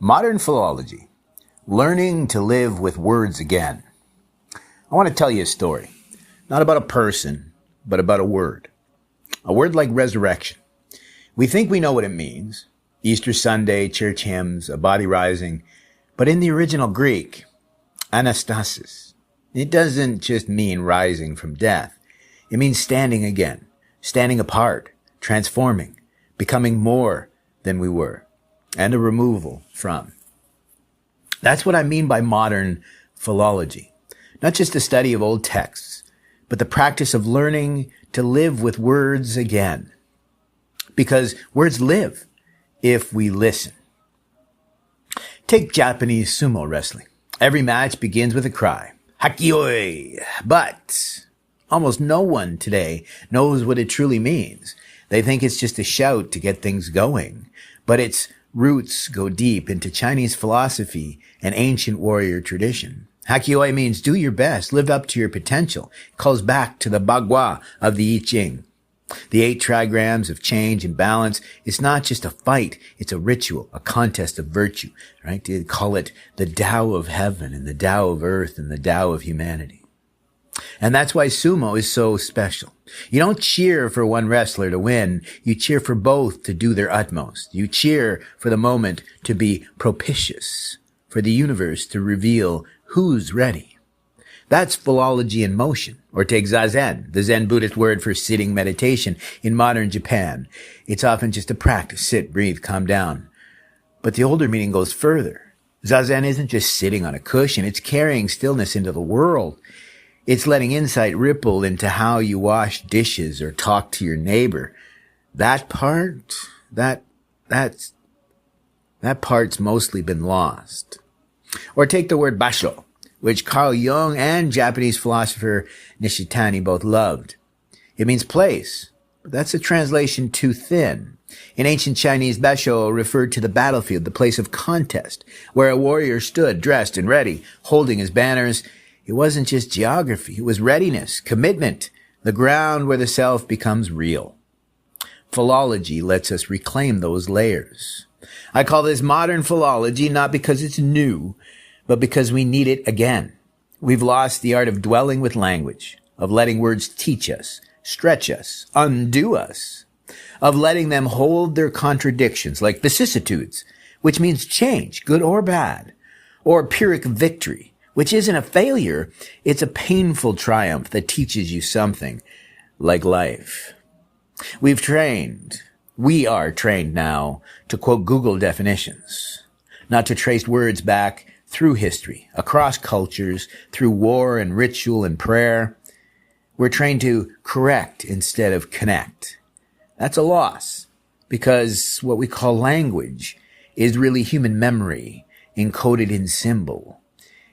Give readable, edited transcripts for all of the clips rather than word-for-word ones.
Modern Philology, learning to live with words again. I want to tell you a story, not about a person, but about a word like resurrection. We think we know what it means. Easter Sunday, church hymns, a body rising. But in the original Greek, anastasis, it doesn't just mean rising from death. It means standing again, standing apart, transforming, becoming more than we were, and a removal from. That's what I mean by modern philology. Not just the study of old texts, but the practice of learning to live with words again. Because words live if we listen. Take Japanese sumo wrestling. Every match begins with a cry, hakioi. But almost no one today knows what it truly means. They think it's just a shout to get things going. But its roots go deep into Chinese philosophy and ancient warrior tradition. Hakioi means do your best, live up to your potential. It calls back to the bagua of the I Ching. The 8 trigrams of change and balance. It's not just a fight. It's a ritual, a contest of virtue, right? They call it the Tao of heaven and the Tao of earth and the Tao of humanity. And that's why sumo is so special. You don't cheer for one wrestler to win. You cheer for both to do their utmost. You cheer for the moment to be propitious, for the universe to reveal who's ready. That's philology in motion. Or take zazen, the Zen Buddhist word for sitting meditation in modern Japan. It's often just a practice. Sit, breathe, calm down. But the older meaning goes further. Zazen isn't just sitting on a cushion. It's carrying stillness into the world. It's letting insight ripple into how you wash dishes or talk to your neighbor. That part's mostly been lost. Or take the word basho, which Carl Jung and Japanese philosopher Nishitani both loved. It means place, but that's a translation too thin. In ancient Chinese, basho referred to the battlefield, the place of contest, where a warrior stood dressed and ready, holding his banners. It wasn't just geography, it was readiness, commitment, the ground where the self becomes real. Philology lets us reclaim those layers. I call this modern philology not because it's new, but because we need it again. We've lost the art of dwelling with language, of letting words teach us, stretch us, undo us, of letting them hold their contradictions like vicissitudes, which means change, good or bad, or pyrrhic victory, which isn't a failure, it's a painful triumph that teaches you something, like life. We are trained now to quote Google definitions, not to trace words back through history, across cultures, through war and ritual and prayer. We're trained to correct instead of connect. That's a loss, because what we call language is really human memory encoded in symbol.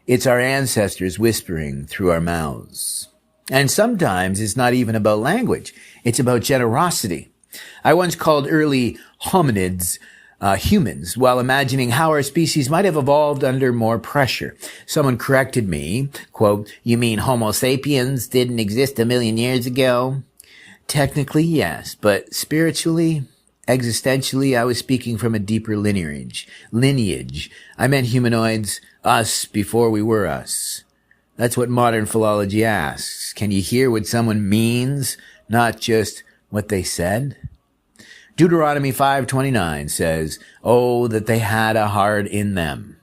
It's our ancestors whispering through our mouths. And sometimes it's not even about language. It's about generosity. I once called early hominids humans while imagining how our species might have evolved under more pressure. Someone corrected me, quote, "You mean Homo sapiens didn't exist 1,000,000 years ago?" Technically, yes, but spiritually, existentially, I was speaking from a deeper lineage. I meant humanoids, us before we were us. That's what modern philology asks. Can you hear what someone means, not just what they said? Deuteronomy 5:29 says, "Oh, that they had a heart in them,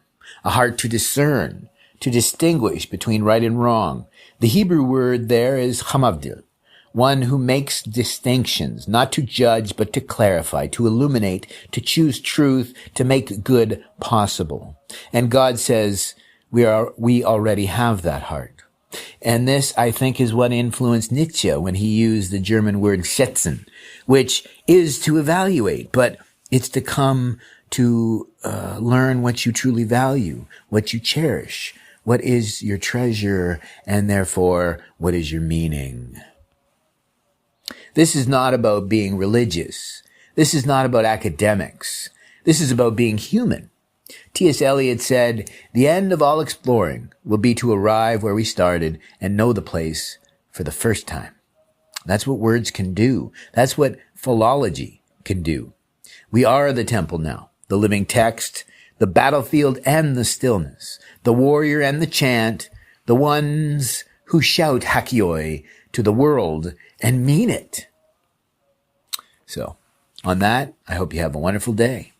a heart to discern, to distinguish between right and wrong." The Hebrew word there is chamavdil, one who makes distinctions, not to judge, but to clarify, to illuminate, to choose truth, to make good possible. And God says, we already have that heart. And this, I think, is what influenced Nietzsche when he used the German word schätzen, which is to evaluate, but it's to come to learn what you truly value, what you cherish, what is your treasure, and therefore, what is your meaning. This is not about being religious. This is not about academics. This is about being human. T.S. Eliot said, "The end of all exploring will be to arrive where we started and know the place for the first time." That's what words can do. That's what philology can do. We are the temple now, the living text, the battlefield and the stillness, the warrior and the chant, the ones who shout hakioi to the world and mean it. So, on that, I hope you have a wonderful day.